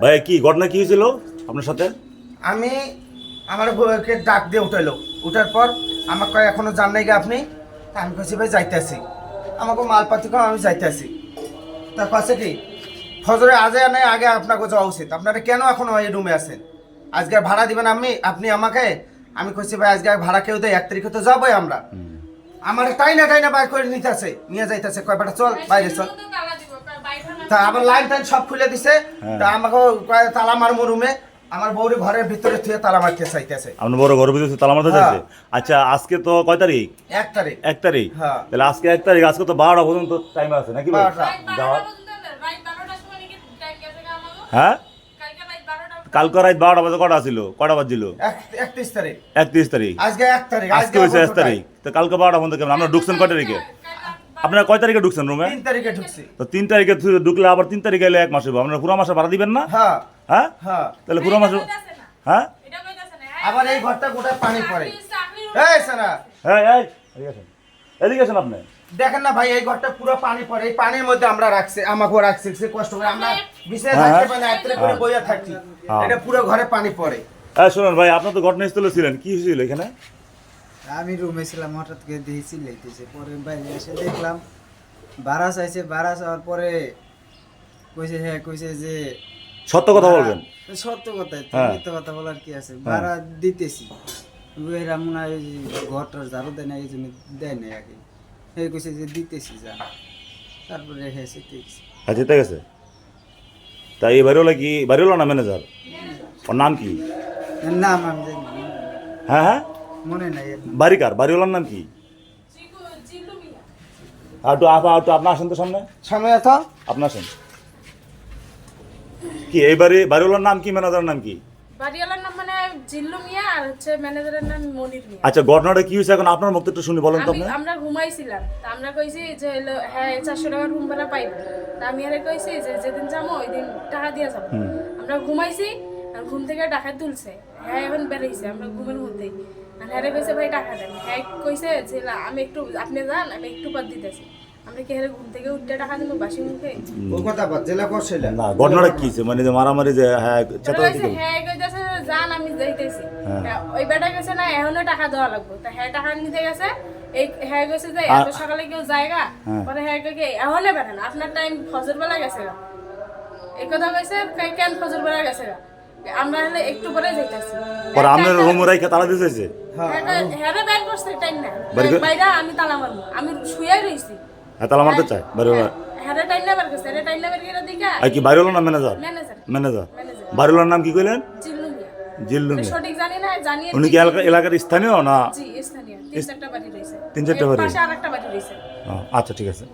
ভাই কি ঘটনা কি হয়েছিল আপনার সাথে? আমি আমার বউকে ডাক দিয়ে উঠাইলো, উঠার পর আমাকে কয় এখনো যান নাই গে আপনি? তা আমি কইছি ভাই যাইতেছি, আমাকে মালপাতি কম আমি যাইতেছি। তা কাছে কি ফজরে আজে নাই আগে আপনাকে যাওয়া উচিত, আপনারা কেন এখনো এই রুমে আছেন? আজকে ভাড়া দিবেন আপনি আমাকে? আমি কইছি ভাই আজকে ভাড়া কেউ দেয়, 1 তারিখে তো যাবোই আমরা। আমার টাইনা বাইর করে নিতেছে, নিয়ে যাইতেছে, কয় বেটা চল বাইরে চল। তা আবার লাইন টাইন সব খুলে দিছে। তা আমাকে তালা মারমু রুমে, আমার বউরে ঘরের ভিতরে থুয়ে তালা মারতে চাইতেছে। আপনার বড় ঘরের ভিতরে তালা মারতে চাইছে? আচ্ছা আজকে তো কয় তারিখ? 1 তারিখ। 1 তারিখ। হ্যাঁ। তাহলে আজকে 1 তারিখ, আজকে তো 12টা পর্যন্ত টাইম আছে নাকি ভাই? 12টা। যাওয়ার। হ্যাঁ, কালকে রাত 12টা বাজে কটা ছিল? কটা বাজছিল? 31 তারিখ। 31 তারিখ। আজকে 1 তারিখ। আজকে হয়েছে 1 তারিখ। তো কালকে 12টা পর্যন্ত কেমন? আপনারা ঢুকছেন কয় তারিখে? আপনারা কয় তারিখে ঢুকছেন রুমে? 3 তারিখে ঢুকছি। তো 3 তারিখে ঢুকলে আবার 3 তারিখে এলে 1 মাস হবে। আপনারা পুরো মাসে ভাড়া দিবেন না? হ্যাঁ হ্যাঁ, হ্যাঁ। তাহলে পুরো মাসে। হ্যাঁ, আবার এই ঘরটা গোটা পানি পড়ে। এই সারা হ্যাঁ, এই এদিকে আসেন, এদিকে আসেন আপনি। দেখেন না ভাই, এই ঘরটা পুরো পানি পড়ে, এই পানির মধ্যে আমরা রাখছি, আমাকেও রাখছি, সে কষ্ট করে আমরা বিছানায় থাকতে পারি না, একটু করে বইয়া থাকি, এটা পুরো ঘরে পানি পড়ে। হ্যাঁ শুনুন ভাই, আপনার তো ঘটনাস্থলে ছিলেন, কি হয়েছিল এখানে? আমি রুমে ছিলাম, হঠাৎ করে দেখি চিল্লাইতেছে, পরে বাইরে এসে দেখলাম ভাড়া চাইছে। ভাড়া চাওয়ার পরে কইছে যে সত্য কথা বলবেন। সত্য কথাই তো, হ্যাঁ। মিথ্যা কথা বলার কি আছে, ভাড়া দিতেছি। এরা মনে হয় ঘরটার ঝাড়ু দেয় না, এই জন্য দেয় না আগে। কইছে যে দিতেছি যা, তারপরে হেসে দেখছি। হ্যাঁ, জিতে গেছে। তা এই বাড়িওয়ালা কি বাড়িওয়ালা না ম্যানেজার? ওর নাম কি? নাম আমি জানি না, হ্যাঁ হ্যাঁ, মনে নাই এর নাম। বাড়িকার বাড়িওয়ালার নাম কি? আপনার আসেন তো সামনে, সামনে তো আপনি আসেন। কি এই বাড়িওয়ালার নাম কি, ম্যানেজারের নাম কি? বাড়িওয়ালার নাম মানে জিল্লু মিয়া, আর হচ্ছে ম্যানেজারের নাম মনির মিয়া। আচ্ছা, ঘটনাটা কি হয়েছে এখন আপনার মুখ থেকে একটু শুনি, বলেন তো আপনি। আমরা ঘুমাইছিলাম, তা আমরা কইছি যে হ্যাঁ 400 টাকা রুম ভাড়া পাইব। তা আমি আরে কইছি যে যেদিন যাবো ওই দিন টাকা দিয়ে যাবো। আমরা ঘুমাইছি, আর ঘুম থেকে টাকা তুলছে, হ্যাঁ এখন বেরিয়েছে আমরা ঘুমের মধ্যেই। আর হ্যাঁ কইছে ভাই টাকা দেন, হ্যাঁ কইছে যে আমি একটু, আপনি যান আমি একটু পর দিতেছি। আমরা কি হ্যাঁ ঘুম থেকে উঠতে টাকা দিব বাসি মুখে? ও কথা বাদ, জেলা করছিলেন না, ঘটনাটা কি হয়েছে? মানে যে মারামারি, যে হ্যাঁ চেতাচেতি করলো। হ্যাঁ কইতাছে যান আমি যাইতেছি। ওই বেটা গেছে না এখনো টাকা দেওয়া লাগবে, তা হ্যাঁ টাকা নিতে গেছে। এই হ্যাঁ গেছে যে এত সকালে কেউ জায়গা, পরে হ্যাঁ কে এখনো বেটা না, আপনার টাইম ফজর বেলা গেছে গা। এই কথা কইছে, কেন ফজর বেলা গেছে গা, আমরা হলে একটু পরে যাইতাছি। পরে আপনার রুম রাইখা তালা দিয়েছে? হ্যাঁ বের করছে টাইম না বাইরা, আমি তালা মারবো, আমি শুয়ে রইছি। হ্যাঁ, তালা মারতে চায় বাড়িওয়ালা? হ্যাঁ টাইম না বের করছে, টাইম না বের করে দিকা। আর কি বাড়িওয়ালা না ম্যানেজার? ম্যানেজার। বাড়িওয়ালার নাম কি কইলেন? জিল্লু মিয়া। জিল্লু মিয়া। সঠিক জানি না, জানি উনি কি এলাকার স্থানীয় না? জি স্থানীয়, 3-4টা বাড়ি রইছে। 3-4টা বাড়ি? পাশে আরেকটা বাড়ি রইছে। আচ্ছা ঠিক আছে।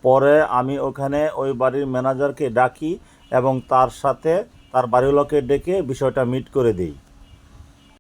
পরে আমি ওখানে ওই বাড়ির ম্যানেজারকে ডাকি এবং তার সাথে তার বাড়িওয়ালাকে ডেকে বিষয়টা মিট করে দিই।